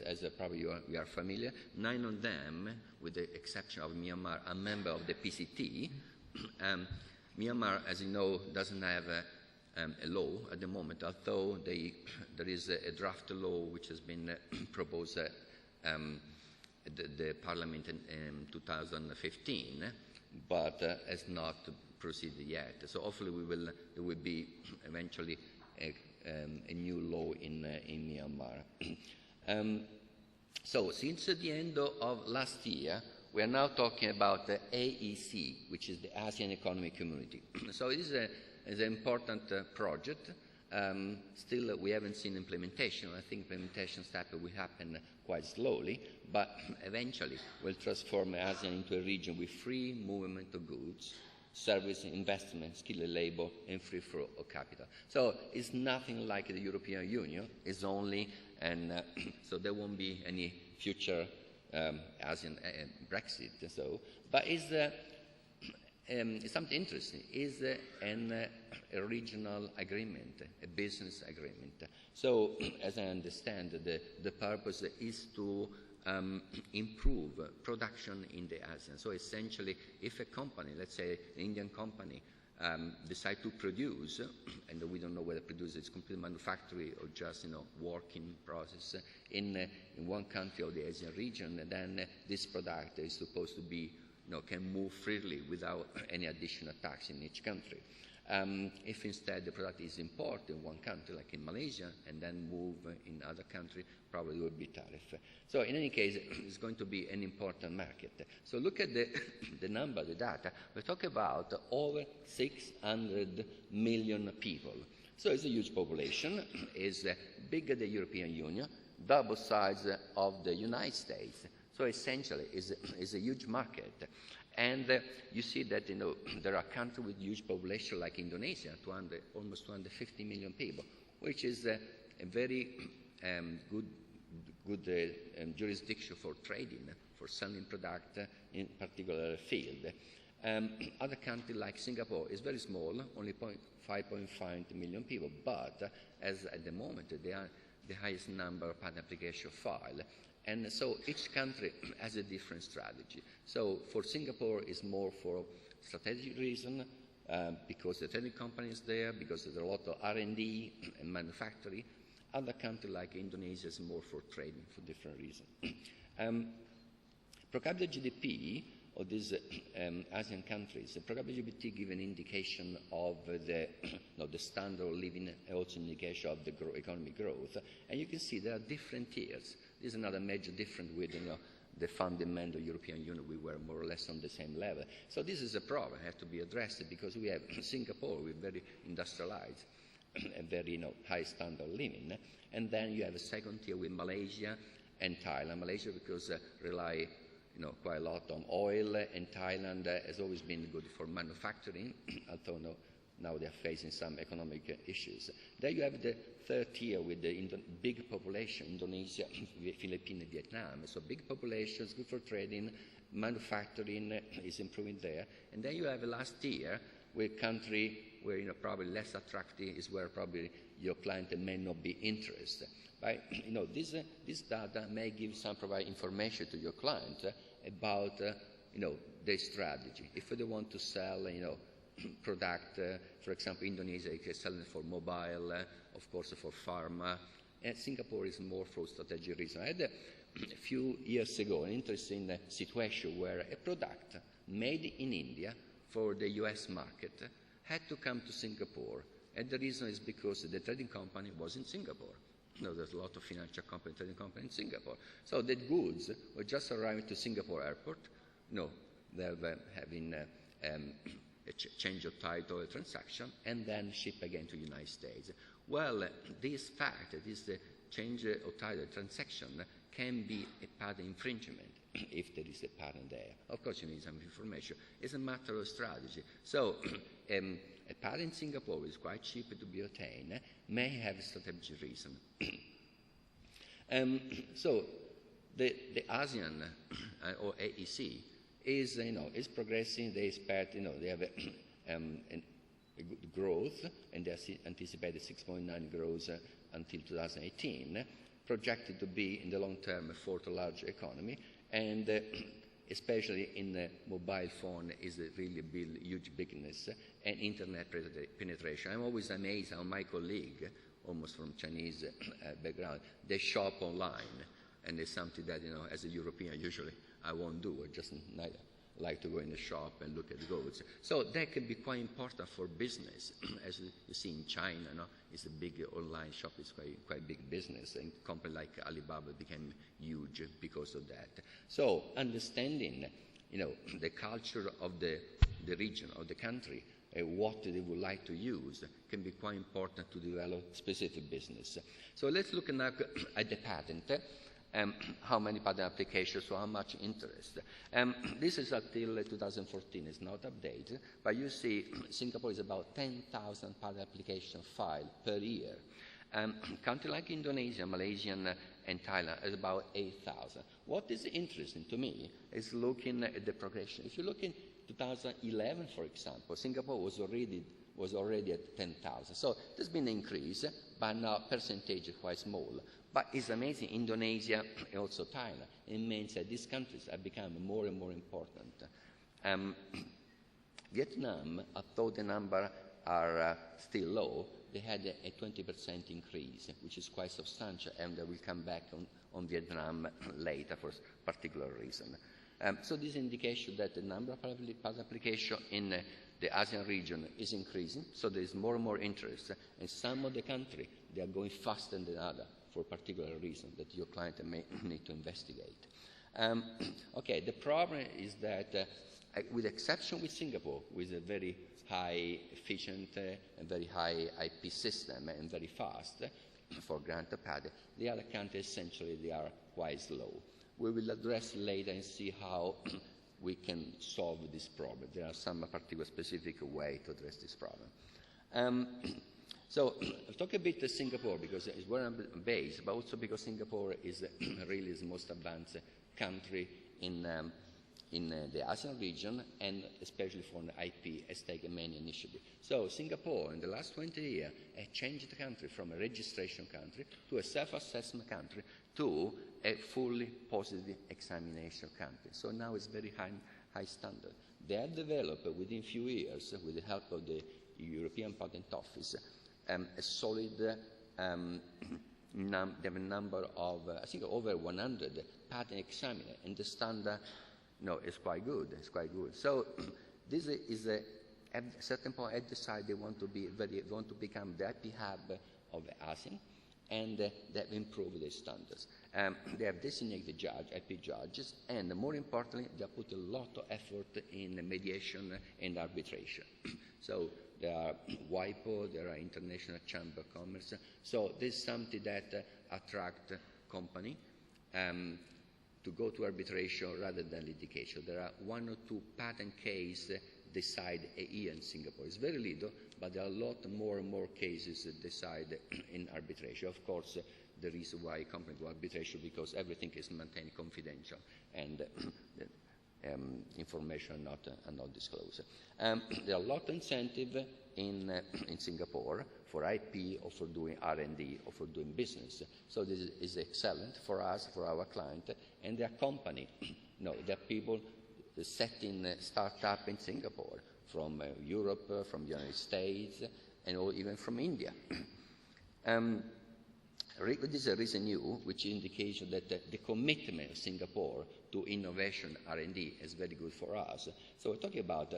as probably you are familiar. 9 of them, with the exception of Myanmar, are members of the PCT. Myanmar, as you know, doesn't have a law at the moment, although there is a draft law which has been proposed at the Parliament in 2015, but has not proceeded yet. So hopefully there will be eventually a new law in Myanmar. So since the end of last year, we are now talking about the AEC, which is the ASEAN Economic Community. So it is an important project. Still, we haven't seen implementation. I think implementation step will happen quite slowly, but eventually will transform ASEAN into a region with free movement of goods, service, investment, skilled labor, and free flow of capital. So it's nothing like the European Union. It's only, and so there won't be any future ASEAN Brexit. So, but it's something interesting. It's a regional agreement, a business agreement. So, as I understand, the purpose is to improve production in the ASEAN. So essentially, if a company, let's say an Indian company, decide to produce, and we don't know whether produce is complete manufacturing or just working process in one country of the Asian region, and then this product is supposed to be can move freely without any additional tax in each country. If instead the product is imported in one country, like in Malaysia, and then move in other countries, probably will be tariff. So in any case, it's going to be an important market. So look at the number, the data. We talk about over 600 million people. So it's a huge population. It's bigger than the European Union, double size of the United States. So essentially, it's a huge market. And you see that there are countries with huge population like Indonesia, almost 250 million people, which is a very good jurisdiction for trading, for selling product in particular field. Other countries like Singapore is very small, only 5.5 million people, but as at the moment they are the highest number of patent application file. And so each country has a different strategy. So for Singapore, it's more for strategic reason, because the trading company is there, because there's a lot of R&D and manufacturing. Other countries like Indonesia is more for trading for different reasons. Per capita GDP of these ASEAN countries, per capita GDP give an indication of the standard of living, also indication of the economic growth. And you can see there are different tiers. This is another major difference with the fundamental European Union. We were more or less on the same level. So this is a problem that has to be addressed, because we have Singapore with very industrialized and very high standard of living. And then you have a second tier with Malaysia and Thailand. Malaysia because rely quite a lot on oil, and Thailand has always been good for manufacturing, although now they are facing some economic issues. Then you have the third tier with the big population, Indonesia, Philippines, Vietnam. So big population is good for trading, manufacturing is improving there. And then you have a last tier with country where probably less attractive is where probably your client may not be interested. Right? This data may give some provide information to your client about their strategy. If they want to sell product, for example, Indonesia is selling for mobile, of course for pharma, and Singapore is more for strategic reasons. I had a few years ago an interesting situation where a product made in India for the US market had to come to Singapore, and the reason is because the trading company was in Singapore. There's a lot of financial company, trading company in Singapore. So the goods were just arriving to Singapore airport. They were having a change of title, a transaction, and then ship again to the United States. Well, this fact, this change of title transaction can be a patent infringement if there is a patent there. Of course, you need some information. It's a matter of strategy. So a patent in Singapore is quite cheap to be obtained, may have a strategic reason. So the ASEAN or AEC is progressing. They expect, they have a good growth, and they anticipated 6.9 growth until 2018. projected to be in the long term a fourth large economy, and especially in the mobile phone is a really huge business, and internet penetration. I'm always amazed how my colleague, almost from Chinese background, they shop online, and it's something that, as a European, usually I won't do. I just like to go in the shop and look at goods. So that can be quite important for business. As you see in China, it's a big online shop, it's quite big business, and a company like Alibaba became huge because of that. So understanding, the culture of the region, of the country, what they would like to use can be quite important to develop specific business. So let's look now at the patent. How many patent applications, so how much interest. This is until 2014, it's not updated, but you see Singapore is about 10,000 patent applications filed per year. Countries like Indonesia, Malaysia, and Thailand is about 8,000. What is interesting to me is looking at the progression. If you look in 2011, for example, Singapore was already at 10,000. So there's been an increase, but now percentage is quite small. But it's amazing, Indonesia and also Thailand. It means that these countries have become more and more important. Vietnam, although the numbers are still low, they had a 20% increase, which is quite substantial, and we'll come back on Vietnam later for a particular reason. So this indication that the number of patent applications in the ASEAN region is increasing, so there is more and more interest, and some of the countries, they are going faster than others for a particular reason that your client may need to investigate. Okay, the problem is that, with exception with Singapore, with a very high efficient and very high IP system and very fast for grant of patent, the other countries essentially they are quite slow. We will address later and see how we can solve this problem. There are some particular specific way to address this problem. So I'll talk a bit of Singapore because it's where I'm based, but also because Singapore is really the most advanced country in the ASEAN region, and especially for the IP has taken many initiatives. So Singapore in the last 20 years has changed the country from a registration country to a self-assessment country to a fully positive examination country. So now it's very high standard. They have developed within a few years, with the help of the European Patent Office, a solid they have a number of, I think, over 100 patent examiners, and the standard is quite good. It's quite good. So this is at a certain point, they decide they want to become the IP hub of ASEAN, and they have improved their standards. They have designated IP judges, and more importantly, they have put a lot of effort in mediation and arbitration. So there are WIPO, there are International Chamber of Commerce. So this is something that attracts company to go to arbitration rather than litigation. There are 1 or 2 patent cases decide a year in Singapore. It's very little, but there are a lot more and more cases that decide in arbitration. Of course, the reason why companies go arbitration because everything is maintained confidential and information are not disclosed. There are a lot of incentive in Singapore for IP or for doing R&D or for doing business. So this is excellent for us, for our client, and there are companies. There are people setting startup in Singapore from Europe, from the United States, and even from India. This is a recent news which indicates that the commitment of Singapore to innovation R&D is very good for us. So we're talking about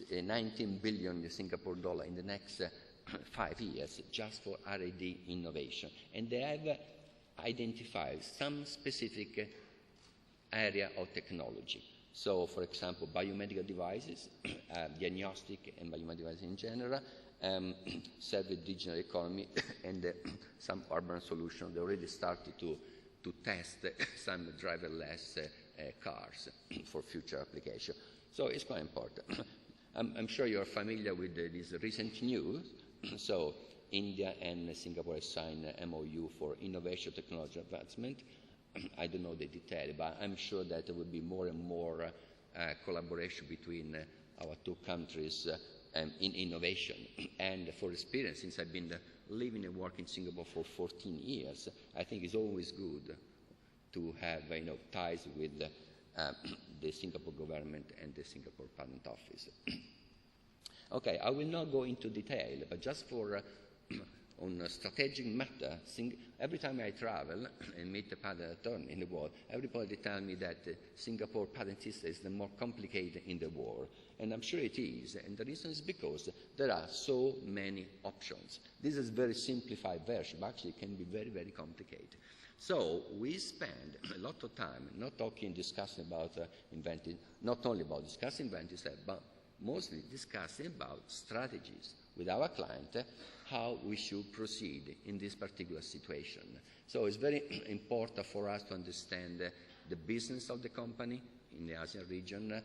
19 billion Singapore dollar in the next 5 years just for R&D innovation. And they have identified some specific area of technology. So, for example, biomedical devices, diagnostic and biomedical devices in general, serve the digital economy, and some urban solutions. They already started to test some driverless cars for future application. So it's quite important. I'm sure you're familiar with this recent news. So India and Singapore have signed an MOU for innovation technology advancement. I don't know the detail, but I'm sure that there will be more and more collaboration between our two countries in innovation. And for experience, since I've been living and working in Singapore for 14 years, I think it's always good to have ties with the Singapore government and the Singapore Patent Office. Okay, I will not go into detail, but just for on a strategic matter, every time I travel and meet a patent attorney in the world, everybody tells me that the Singapore patent system is the more complicated in the world. And I'm sure it is. And the reason is because there are so many options. This is a very simplified version, but actually it can be very, very complicated. So we spend a lot of time not discussing about inventing, not only about discussing inventing steps, but mostly discussing about strategies with our client, how we should proceed in this particular situation. So it's very important for us to understand the business of the company in the ASEAN region,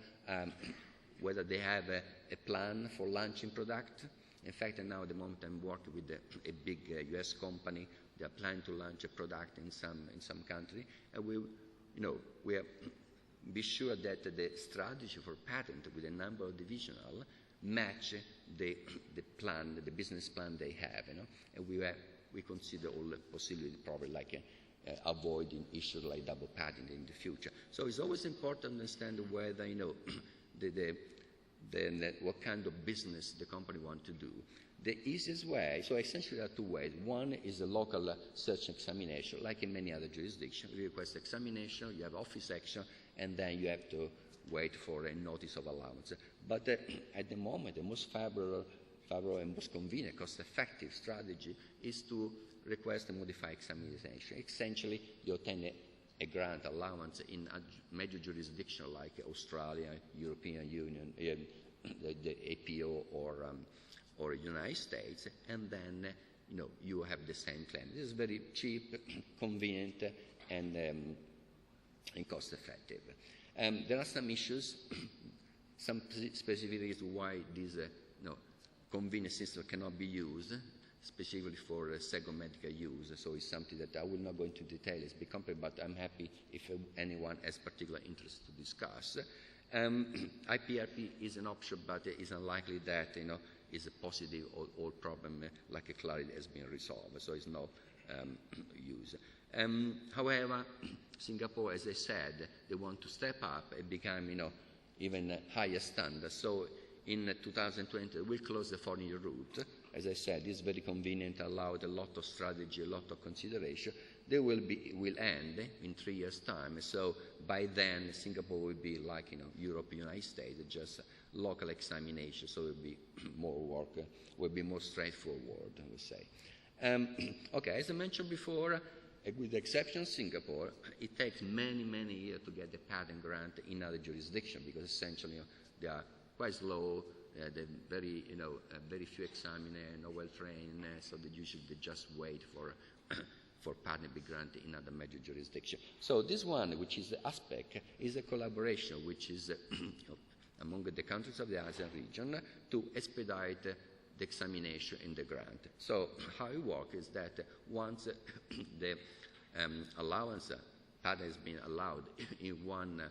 whether they have a plan for launching product. In fact, now at the moment I'm working with a big US company. They are planning to launch a product in some country, and we are be sure that the strategy for patent with a number of divisional match the plan, the business plan they have, and we consider all the possibilities, probably like avoiding issues like double patent in the future. So it's always important to understand whether what kind of business the company wants to do. The easiest way, so essentially there are two ways. One is a local search examination, like in many other jurisdictions. You request examination, you have office action, and then you have to wait for a notice of allowance. But at the moment, the most favorable and most convenient, cost-effective strategy is to request a modified examination. Essentially, you obtain a grant allowance in a major jurisdiction like Australia, European Union, the APO, or United States, and then you have the same claim. This is very cheap, convenient, and cost-effective. There are some issues, some specific reasons why this convenient system cannot be used, specifically for second medical use. So it's something that I will not go into detail. It's big company, but I'm happy if anyone has particular interest to discuss. IPRP is an option, but it's unlikely that is a positive all problem like a clarity has been resolved. So it's no use. However, Singapore, as I said, they want to step up and become, even higher standards. So in 2020, we'll close the foreign route. As I said, it's very convenient, allowed a lot of strategy, a lot of consideration. They will end in 3 years' time. So by then, Singapore will be like, Europe, United States, just local examination. So it will be more work, will be more straightforward, I would say. Okay, as I mentioned before, with the exception of Singapore, it takes many, many years to get the patent grant in other jurisdictions because essentially they are quite slow. They're very, very few examiners, not well trained, so they usually just wait for patent to be granted in other major jurisdictions. So this one, which is the aspect, is a collaboration which is among the countries of the ASEAN region to expedite the examination in the grant. So how it works is that once the allowance patent has been allowed in one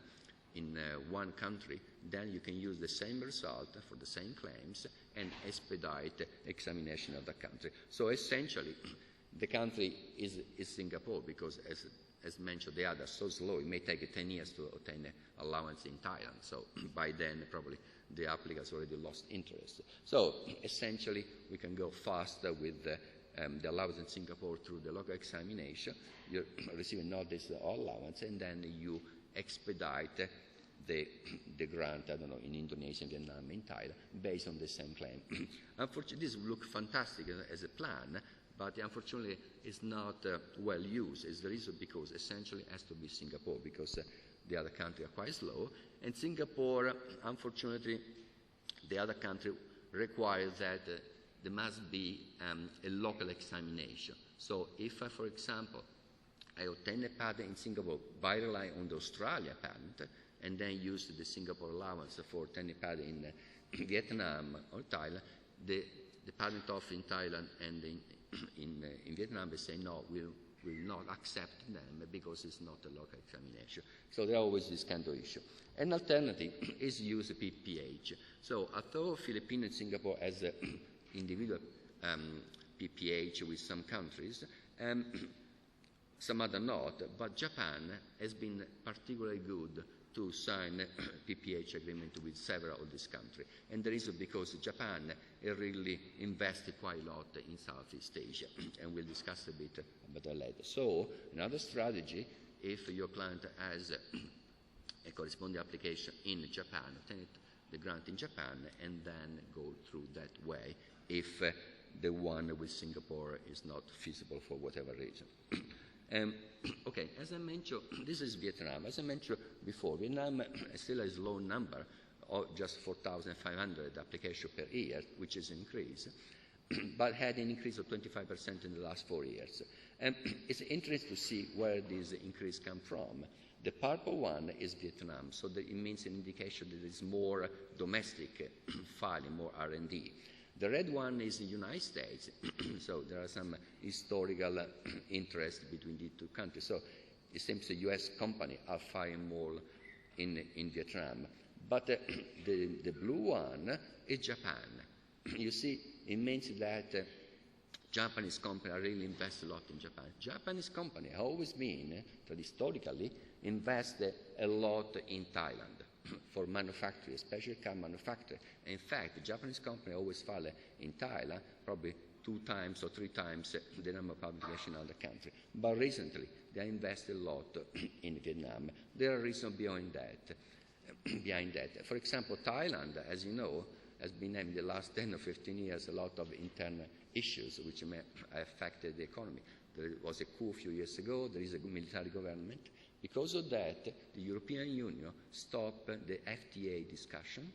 country, then you can use the same result for the same claims and expedite examination of the country. So essentially, the country is Singapore because, as mentioned, the others so slow. It may take 10 years to obtain allowance in Thailand. So by then, probably the applicants already lost interest. So essentially, we can go faster with the allowance in Singapore through the local examination. You receive a notice of allowance, and then you expedite the grant, I don't know, in Indonesia, Vietnam, in Thailand, based on the same claim. Unfortunately, this looks fantastic as a plan, but unfortunately, it's not well used. It's the reason because essentially it has to be Singapore because the other countries are quite slow. And Singapore, unfortunately, the other country requires that there must be a local examination. So if, for example, I obtain a patent in Singapore by relying on the Australia patent and then use the Singapore allowance for obtaining patent in Vietnam or Thailand, the patent office in Thailand and in Vietnam, they say no, we'll not accept them because it's not a local examination. So there are always this kind of issue. An alternative is use PPH. So although Philippines and Singapore as individual PPH with some countries, some other not, but Japan has been particularly good to sign PPH agreement with several of these countries. And the reason because Japan really invested quite a lot in Southeast Asia, and we'll discuss a bit about that later. So another strategy, if your client has a corresponding application in Japan, obtain the grant in Japan, and then go through that way if the one with Singapore is not feasible for whatever reason. Okay, as I mentioned, this is Vietnam. As I mentioned before, Vietnam still has a low number of just 4,500 applications per year, which is an increase, but had an increase of 25% in the last 4 years. It's interesting to see where this increase comes from. The purple one is Vietnam, so that it means an indication that there is more domestic filing, more R&D. The red one is the United States, so there are some historical interest between the two countries. So it seems the U.S. companies are filing more in Vietnam. But the blue one is Japan. You see, it means that Japanese companies really invest a lot in Japan. Japanese companies have always been, historically, invest a lot in Thailand for manufacturing, especially car manufacturing. In fact, the Japanese company always file in Thailand, probably 2 times or 3 times the number of publications in other countries. But recently, they invest a lot in Vietnam. There are reasons behind that. For example, Thailand, as you know, has been in the last 10 or 15 years a lot of internal issues which may have affected the economy. There was a coup a few years ago. There is a military government. Because of that, the European Union stopped the FTA discussion,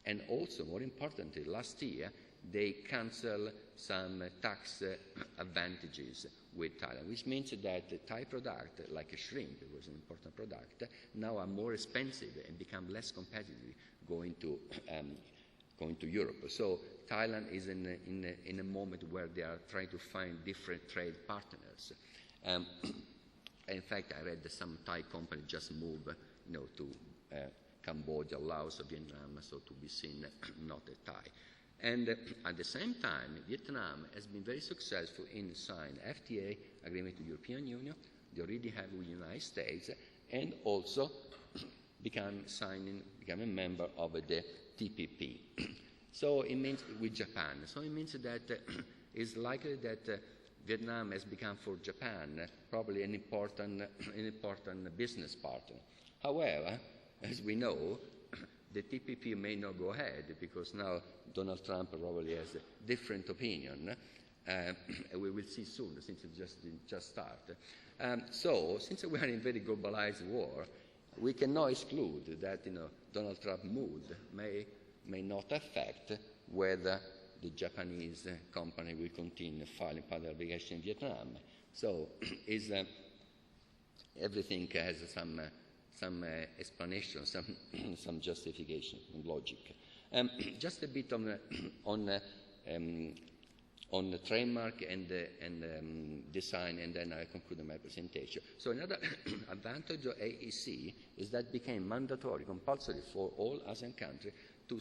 and also, more importantly, last year, they canceled some tax advantages with Thailand, which means that the Thai product, like a shrimp, it was an important product, now are more expensive and become less competitive going to Europe. So Thailand is in a moment where they are trying to find different trade partners. In fact, I read that some Thai company just moved, to Cambodia, Laos, or Vietnam, so to be seen not a Thai. And at the same time, Vietnam has been very successful in signing FTA agreement with the European Union. They already have with the United States, and also become a member of the TPP. So it means with Japan. So it means that it's likely that Vietnam has become for Japan probably an important business partner. However, as we know, the TPP may not go ahead because now Donald Trump probably has a different opinion. We will see soon, since it just started. So, since we are in a very globalized war, we cannot exclude that Donald Trump's mood may not affect whether the Japanese company will continue filing patent application in Vietnam. So everything has some explanation, some justification and logic. Just a bit on the trademark and design, and then I conclude my presentation. So another advantage of AEC is that it became mandatory, compulsory for all ASEAN countries to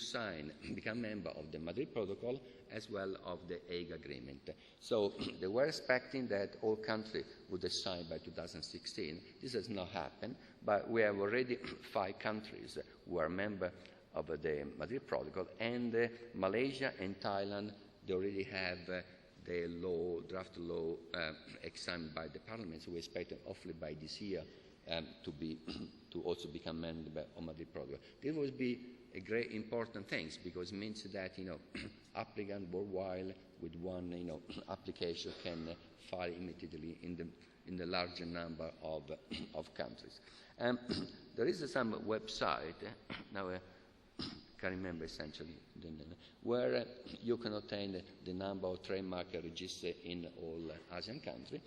become member of the Madrid Protocol as well of the Hague Agreement. So they were expecting that all countries would sign by 2016. This has not happened, but we have already 5 countries who are members of the Madrid Protocol, and Malaysia and Thailand, they already have the draft law examined by the parliament, so we expect hopefully by this year to also become member of Madrid Protocol. This would be a great important thing because it means that applicant worldwide with one application can file immediately in the larger number of countries. There is some website now. I can't remember essentially, where you can obtain the number of trademark registered in all ASEAN countries,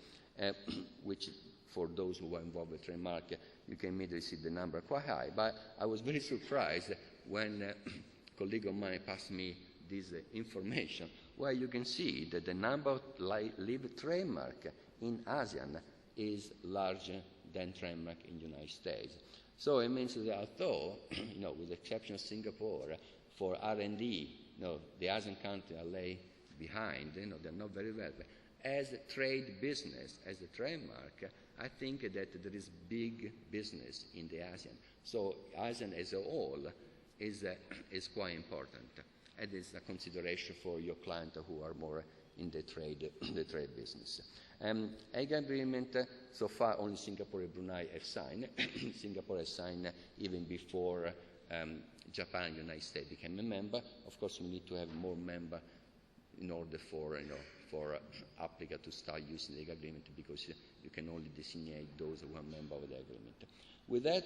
which for those who are involved with trademark, you can immediately see the number quite high. But I was very surprised when a colleague of mine passed me this information, where you can see that the number of live trademark in ASEAN is larger than trademark in the United States. So it means that although, with the exception of Singapore, for R&D, the ASEAN countries behind, they're not very well. As a trade business, as a trademark, I think that there is big business in the ASEAN. So ASEAN as a whole is quite important, and it's a consideration for your client who are more in the trade business. Egg agreement, so far only Singapore and Brunei have signed. Singapore has signed even before Japan and the United States became a member. Of course, we need to have more members in order for applicant to start using the egg agreement, because you can only designate those who are member of the agreement. With that,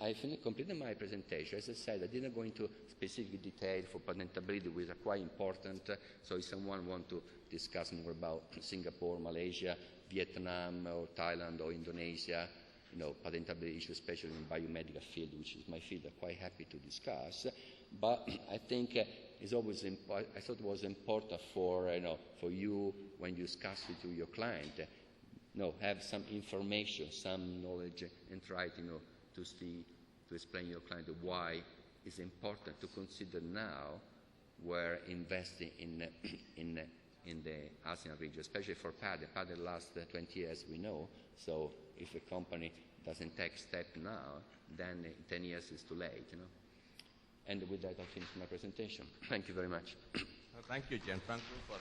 I completed my presentation. As I said, I didn't go into specific detail for patentability, which are quite important. So if someone wants to discuss more about Singapore, Malaysia, Vietnam, or Thailand, or Indonesia, patentability issues, especially in biomedical field, which is my field, I'm quite happy to discuss. But I think it's always I thought it was important for you, when you discuss it with your client, have some information, some knowledge, and try to explain to your client why it's important to consider now we're investing in the ASEAN region, especially for patent. Patent lasts 20 years, we know. So if a company doesn't take step now, then in 10 years it's too late. And with that, I finish my presentation. Thank you very much. Thank you, Gianfranco, for